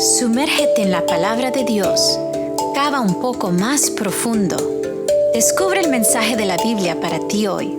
Sumérgete en la palabra de Dios. Cava un poco más profundo. Descubre el mensaje de la Biblia para ti hoy.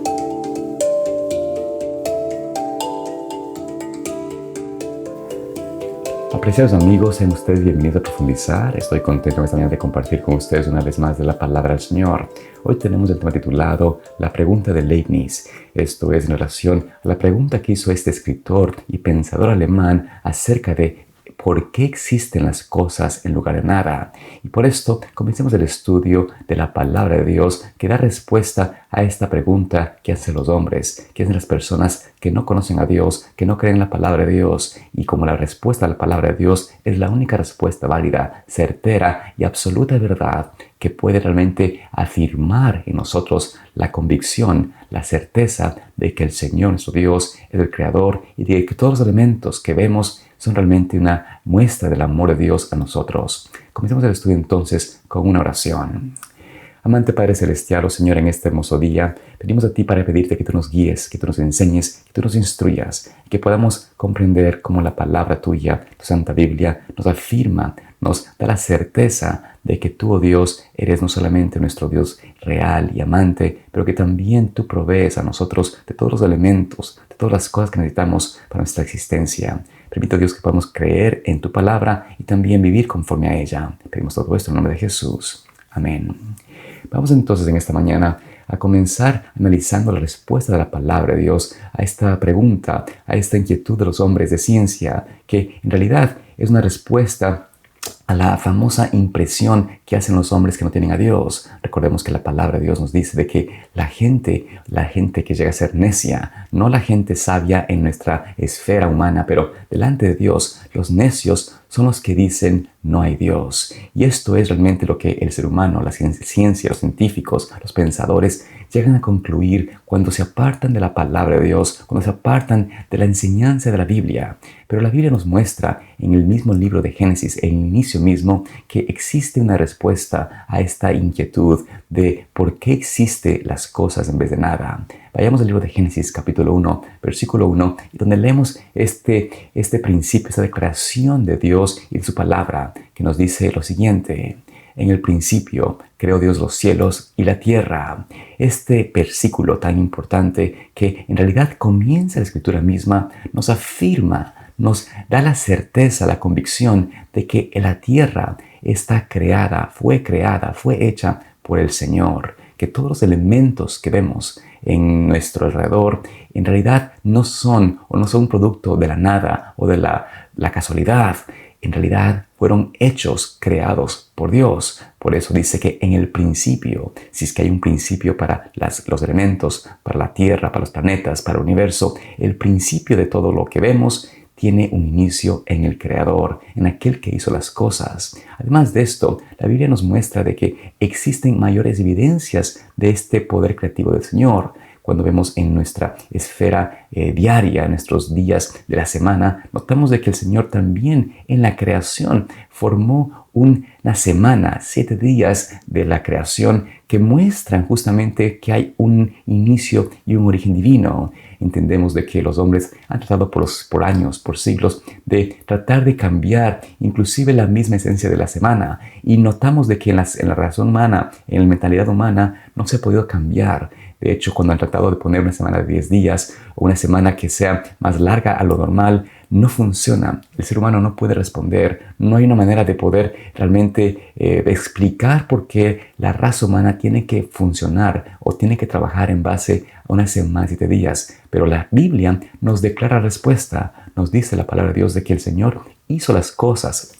Apreciados amigos, sean ustedes bienvenidos a Profundizar. Estoy contento esta mañana de compartir con ustedes una vez más de la palabra del Señor. Hoy tenemos el tema titulado La pregunta de Leibniz. Esto es en relación a la pregunta que hizo este escritor y pensador alemán acerca de ¿por qué existen las cosas en lugar de nada? Y por esto comencemos el estudio de la palabra de Dios que da respuesta a esta pregunta que hacen los hombres, que hacen las personas que no conocen a Dios, que no creen en la palabra de Dios. Y como la respuesta a la palabra de Dios es la única respuesta válida, certera y absoluta verdad que puede realmente afirmar en nosotros la convicción, la certeza de que el Señor, nuestro Dios, es el Creador y de que todos los elementos que vemos son realmente una muestra del amor de Dios a nosotros. Comencemos el estudio entonces con una oración. Amante Padre Celestial, oh Señor, en este hermoso día, venimos a ti para pedirte que tú nos guíes, que tú nos enseñes, que tú nos instruyas, que podamos comprender cómo la palabra tuya, tu Santa Biblia, nos afirma, nos da la certeza de que tú, oh Dios, eres no solamente nuestro Dios real y amante, pero que también tú provees a nosotros de todos los elementos, de todas las cosas que necesitamos para nuestra existencia. Permite, Dios, que podamos creer en tu palabra y también vivir conforme a ella. Pedimos todo esto en el nombre de Jesús. Amén. Vamos entonces en esta mañana a comenzar analizando la respuesta de la palabra de Dios a esta pregunta, a esta inquietud de los hombres de ciencia, que en realidad es una respuesta a la famosa impresión que hacen los hombres que no tienen a Dios. Recordemos que la palabra de Dios nos dice de que la gente que llega a ser necia, no la gente sabia en nuestra esfera humana, pero delante de Dios, los necios son los que dicen no hay Dios. Y esto es realmente lo que el ser humano, la ciencia, los científicos, los pensadores llegan a concluir cuando se apartan de la palabra de Dios, cuando se apartan de la enseñanza de la Biblia. Pero la Biblia nos muestra en el mismo libro de Génesis, en el inicio mismo, que existe una respuesta a esta inquietud de por qué existen las cosas en vez de nada. Vayamos al libro de Génesis, capítulo 1, versículo 1, donde leemos este principio, esta declaración de Dios y de su palabra, que nos dice lo siguiente: en el principio creó Dios los cielos y la tierra. Este versículo tan importante que en realidad comienza la escritura misma, nos afirma, nos da la certeza, la convicción de que la tierra está creada, fue hecha por el Señor, que todos los elementos que vemos en nuestro alrededor en realidad no son un producto de la nada o de la casualidad. En realidad fueron hechos, creados por Dios. Por eso dice que en el principio, si es que hay un principio para los elementos, para la tierra, para los planetas, para el universo, el principio de todo lo que vemos tiene un inicio en el Creador, en aquel que hizo las cosas. Además de esto, la Biblia nos muestra de que existen mayores evidencias de este poder creativo del Señor. Cuando vemos en nuestra esfera diaria, en nuestros días de la semana, notamos de que el Señor también en la creación formó una semana, 7 días de la creación que muestran justamente que hay un inicio y un origen divino. Entendemos de que los hombres han tratado por años, por siglos, de tratar de cambiar inclusive la misma esencia de la semana. Y notamos de que en la razón humana, en la mentalidad humana, no se ha podido cambiar. De hecho, cuando han tratado de poner una semana de 10 días o una semana que sea más larga a lo normal, no funciona. El ser humano no puede responder. No hay una manera de poder realmente explicar por qué la raza humana tiene que funcionar o tiene que trabajar en base a una semana de 7 días. Pero la Biblia nos declara respuesta. Nos dice la palabra de Dios de que el Señor hizo las cosas,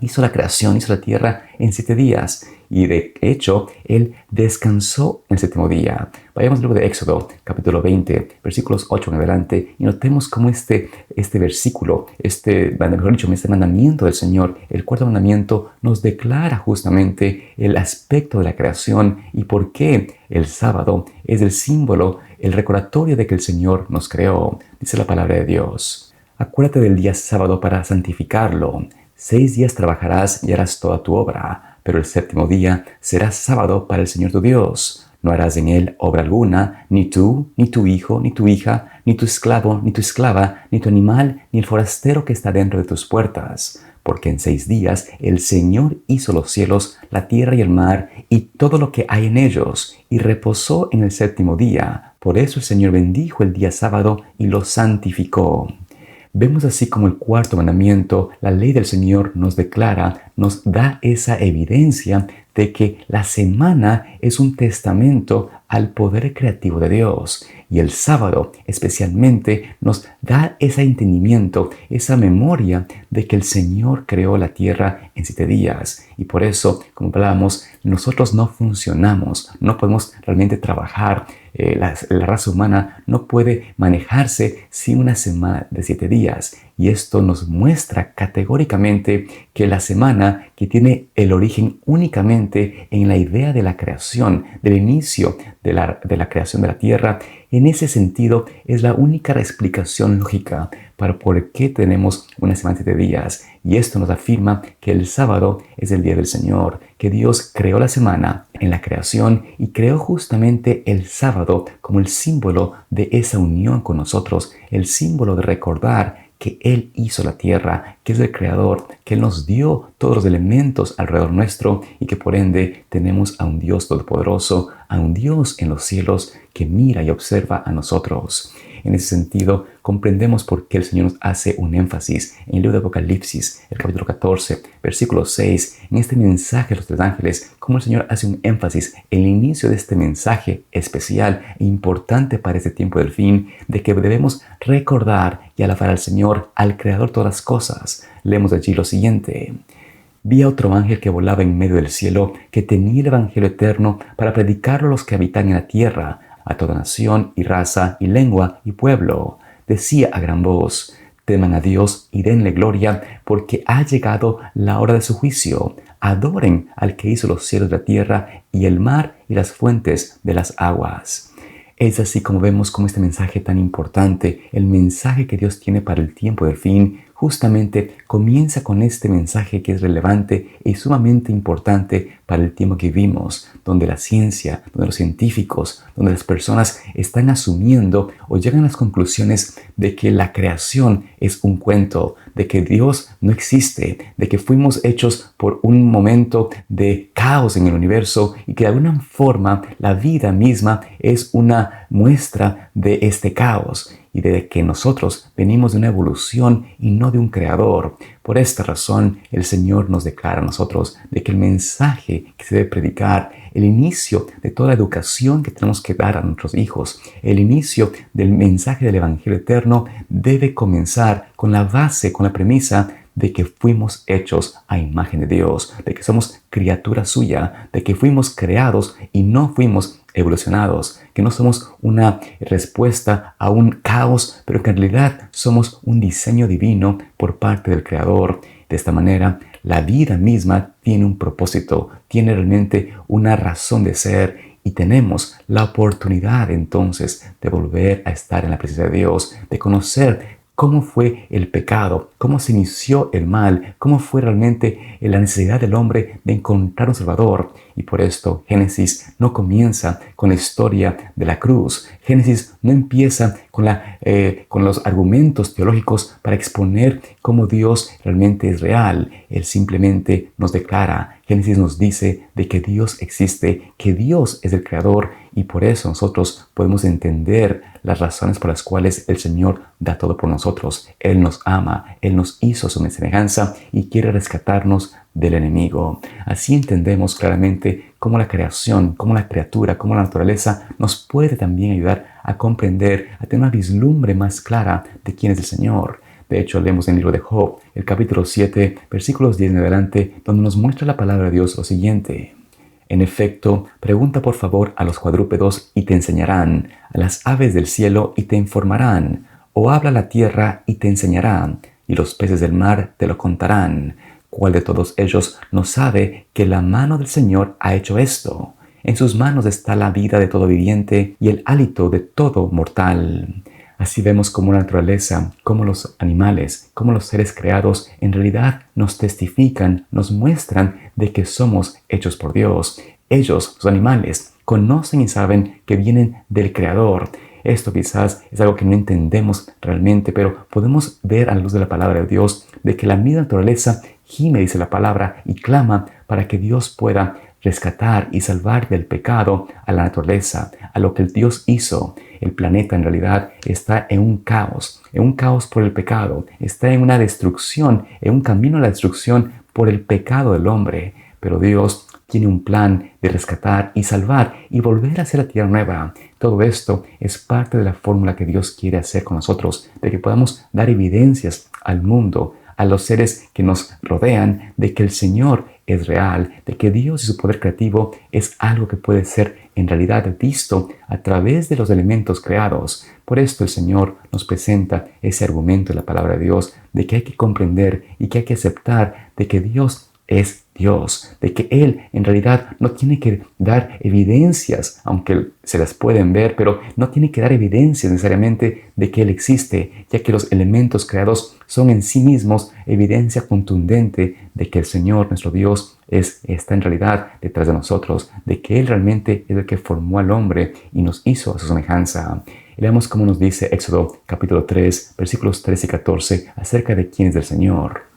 hizo la creación, hizo la tierra en 7 días. Y de hecho, Él descansó en el 7º día. Vayamos al libro de Éxodo, capítulo 20, versículos 8 en adelante, y notemos cómo este versículo, este mandamiento del Señor, el 4º mandamiento, nos declara justamente el aspecto de la creación y por qué el sábado es el símbolo, el recordatorio de que el Señor nos creó. Dice la palabra de Dios: acuérdate del día sábado para santificarlo. 6 días trabajarás y harás toda tu obra, pero el 7º día será sábado para el Señor tu Dios. No harás en él obra alguna, ni tú, ni tu hijo, ni tu hija, ni tu esclavo, ni tu esclava, ni tu animal, ni el forastero que está dentro de tus puertas. porque en 6 días el Señor hizo los cielos, la tierra y el mar, y todo lo que hay en ellos, y reposó en el 7º día. Por eso el Señor bendijo el día sábado y lo santificó. Vemos así como el 4º mandamiento, la ley del Señor nos declara, nos da esa evidencia de que la semana es un testamento al poder creativo de Dios. Y el sábado especialmente nos da ese entendimiento, esa memoria de que el Señor creó la tierra en 7 días. Y por eso, como hablábamos, nosotros no funcionamos, no podemos realmente trabajar. La raza humana no puede manejarse sin una semana de 7 días. Y esto nos muestra categóricamente que la semana, que tiene el origen únicamente en la idea de la creación, del inicio de la creación de la tierra, en ese sentido es la única explicación lógica para por qué tenemos una semana de 7 días. Y esto nos afirma que el sábado es el día del Señor, que Dios creó la semana en la creación y creó justamente el sábado como el símbolo de esa unión con nosotros, el símbolo de recordar que Él hizo la tierra, que es el Creador, que Él nos dio todos los elementos alrededor nuestro y que por ende tenemos a un Dios todopoderoso, a un Dios en los cielos que mira y observa a nosotros. En ese sentido, comprendemos por qué el Señor nos hace un énfasis en el libro de Apocalipsis, el capítulo 14, versículo 6, en este mensaje de los 3 ángeles, cómo el Señor hace un énfasis en el inicio de este mensaje especial e importante para este tiempo del fin, de que debemos recordar y alabar al Señor, al Creador de todas las cosas. Leemos allí lo siguiente. Vi a otro ángel que volaba en medio del cielo, que tenía el evangelio eterno para predicarlo a los que habitan en la tierra, a toda nación y raza y lengua y pueblo. Decía a gran voz: teman a Dios y denle gloria, porque ha llegado la hora de su juicio. Adoren al que hizo los cielos, la tierra y el mar y las fuentes de las aguas. Es así como vemos como este mensaje tan importante, el mensaje que Dios tiene para el tiempo del fin, justamente comienza con este mensaje que es relevante y sumamente importante para el tiempo que vivimos, donde la ciencia, donde los científicos, donde las personas están asumiendo o llegan a las conclusiones de que la creación es un cuento, de que Dios no existe, de que fuimos hechos por un momento de caos en el universo y que de alguna forma la vida misma es una muestra de este caos y de que nosotros venimos de una evolución y no de un creador. Por esta razón, el Señor nos declara a nosotros de que el mensaje que se debe predicar, el inicio de toda la educación que tenemos que dar a nuestros hijos, el inicio del mensaje del Evangelio eterno debe comenzar con la base, con la premisa de que fuimos hechos a imagen de Dios, de que somos criatura suya, de que fuimos creados y no fuimos evolucionados, que no somos una respuesta a un caos, pero que en realidad somos un diseño divino por parte del Creador. De esta manera, la vida misma tiene un propósito, tiene realmente una razón de ser y tenemos la oportunidad entonces de volver a estar en la presencia de Dios, de conocer cómo fue el pecado, cómo se inició el mal, cómo fue realmente la necesidad del hombre de encontrar un Salvador. Y por esto Génesis no comienza con la historia de la cruz. Génesis no empieza con los argumentos teológicos para exponer cómo Dios realmente es real. Él simplemente nos declara, Génesis nos dice de que Dios existe, que Dios es el Creador y por eso nosotros podemos entender las razones por las cuales el Señor da todo por nosotros. Él nos ama, Él nos hizo a su semejanza y quiere rescatarnos del enemigo. Así entendemos claramente cómo la creación, cómo la criatura, cómo la naturaleza nos puede también ayudar a comprender, a tener una vislumbre más clara de quién es el Señor. De hecho, leemos en el libro de Job, el capítulo 7, versículos 10 en adelante, donde nos muestra la palabra de Dios lo siguiente. En efecto, pregunta por favor a los cuadrúpedos y te enseñarán, a las aves del cielo y te informarán, o habla la tierra y te enseñará, y los peces del mar te lo contarán. ¿Cuál de todos ellos no sabe que la mano del Señor ha hecho esto? En sus manos está la vida de todo viviente y el hálito de todo mortal. Así vemos cómo la naturaleza, cómo los animales, cómo los seres creados en realidad nos testifican, nos muestran de que somos hechos por Dios. Ellos, los animales, conocen y saben que vienen del Creador. Esto quizás es algo que no entendemos realmente, pero podemos ver a la luz de la palabra de Dios de que la misma naturaleza gime, dice la palabra, y clama para que Dios pueda rescatar y salvar del pecado a la naturaleza, a lo que el Dios hizo. El planeta en realidad está en un caos por el pecado, está en una destrucción, en un camino a la destrucción por el pecado del hombre. Pero Dios tiene un plan de rescatar y salvar y volver a hacer la tierra nueva. Todo esto es parte de la fórmula que Dios quiere hacer con nosotros, de que podamos dar evidencias al mundo, a los seres que nos rodean, de que el Señor es real, de que Dios y su poder creativo es algo que puede ser en realidad visto a través de los elementos creados. Por esto el Señor nos presenta ese argumento de la palabra de Dios, de que hay que comprender y que hay que aceptar de que Dios es Dios, de que Él en realidad no tiene que dar evidencias, aunque se las pueden ver, pero no tiene que dar evidencias necesariamente de que Él existe, ya que los elementos creados son en sí mismos evidencia contundente de que el Señor, nuestro Dios, está en realidad detrás de nosotros, de que Él realmente es el que formó al hombre y nos hizo a su semejanza. Y veamos cómo nos dice Éxodo capítulo 3, versículos 13 y 14, acerca de quién es el Señor.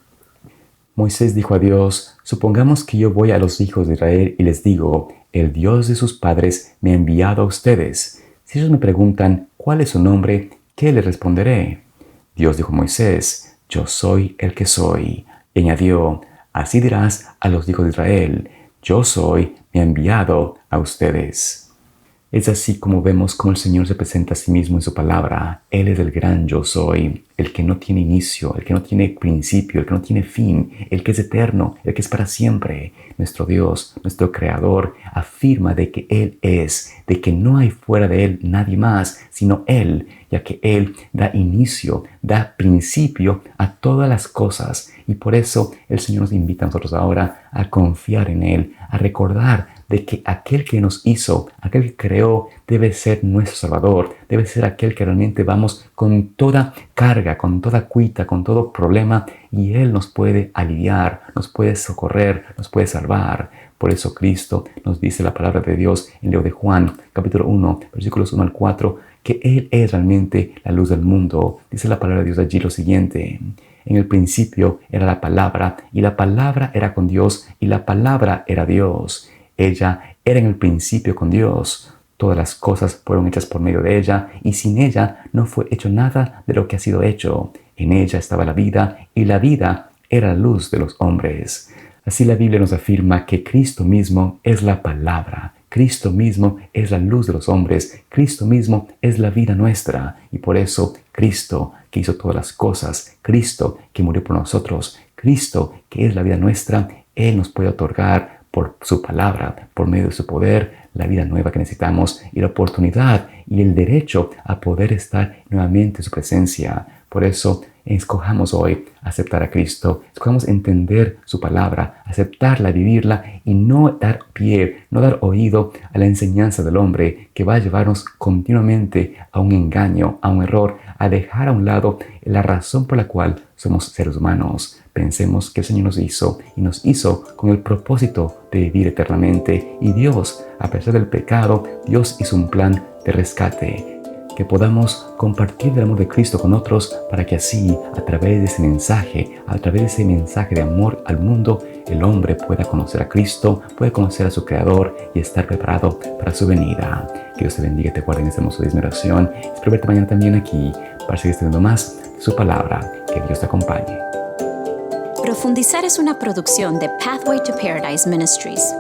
Moisés dijo a Dios: supongamos que yo voy a los hijos de Israel y les digo, el Dios de sus padres me ha enviado a ustedes. Si ellos me preguntan, ¿cuál es su nombre?, ¿qué les responderé? Dios dijo a Moisés: yo soy el que soy. Y añadió: así dirás a los hijos de Israel, yo soy, me ha enviado a ustedes. Es así como vemos cómo el Señor se presenta a sí mismo en su palabra. Él es el gran yo soy, el que no tiene inicio, el que no tiene principio, el que no tiene fin, el que es eterno, el que es para siempre. Nuestro Dios, nuestro Creador, afirma de que Él es, de que no hay fuera de Él nadie más, sino Él, ya que Él da inicio, da principio a todas las cosas. Y por eso el Señor nos invita a nosotros ahora a confiar en Él, a recordar de que aquel que nos hizo, aquel que creó, debe ser nuestro Salvador, debe ser aquel que realmente vamos con toda carga, con toda cuita, con todo problema, y Él nos puede aliviar, nos puede socorrer, nos puede salvar. Por eso Cristo nos dice la palabra de Dios en el libro de Juan, capítulo 1, versículos 1 al 4, que Él es realmente la luz del mundo. Dice la palabra de Dios allí lo siguiente: en el principio era la palabra, y la palabra era con Dios, y la palabra era Dios. Ella era en el principio con Dios. Todas las cosas fueron hechas por medio de ella, y sin ella no fue hecho nada de lo que ha sido hecho. En ella estaba la vida, y la vida era la luz de los hombres. Así la Biblia nos afirma que Cristo mismo es la palabra. Cristo mismo es la luz de los hombres. Cristo mismo es la vida nuestra. Y por eso Cristo, que hizo todas las cosas, Cristo, que murió por nosotros, Cristo, que es la vida nuestra, Él nos puede otorgar por su palabra, por medio de su poder, la vida nueva que necesitamos y la oportunidad y el derecho a poder estar nuevamente en su presencia. Por eso, escojamos hoy aceptar a Cristo, escojamos entender su palabra, aceptarla, vivirla y no dar pie, no dar oído a la enseñanza del hombre que va a llevarnos continuamente a un engaño, a un error, a dejar a un lado la razón por la cual somos seres humanos. Pensemos que el Señor nos hizo y nos hizo con el propósito de vivir eternamente. Y Dios, a pesar del pecado, Dios hizo un plan de rescate. Que podamos compartir el amor de Cristo con otros para que así, a través de ese mensaje de amor al mundo, el hombre pueda conocer a Cristo, pueda conocer a su Creador y estar preparado para su venida. Que Dios te bendiga y te guarde en este hermoso día de oración. Espero verte mañana también aquí para seguir estudiando más de su palabra. Que Dios te acompañe. Profundizar es una producción de Pathway to Paradise Ministries.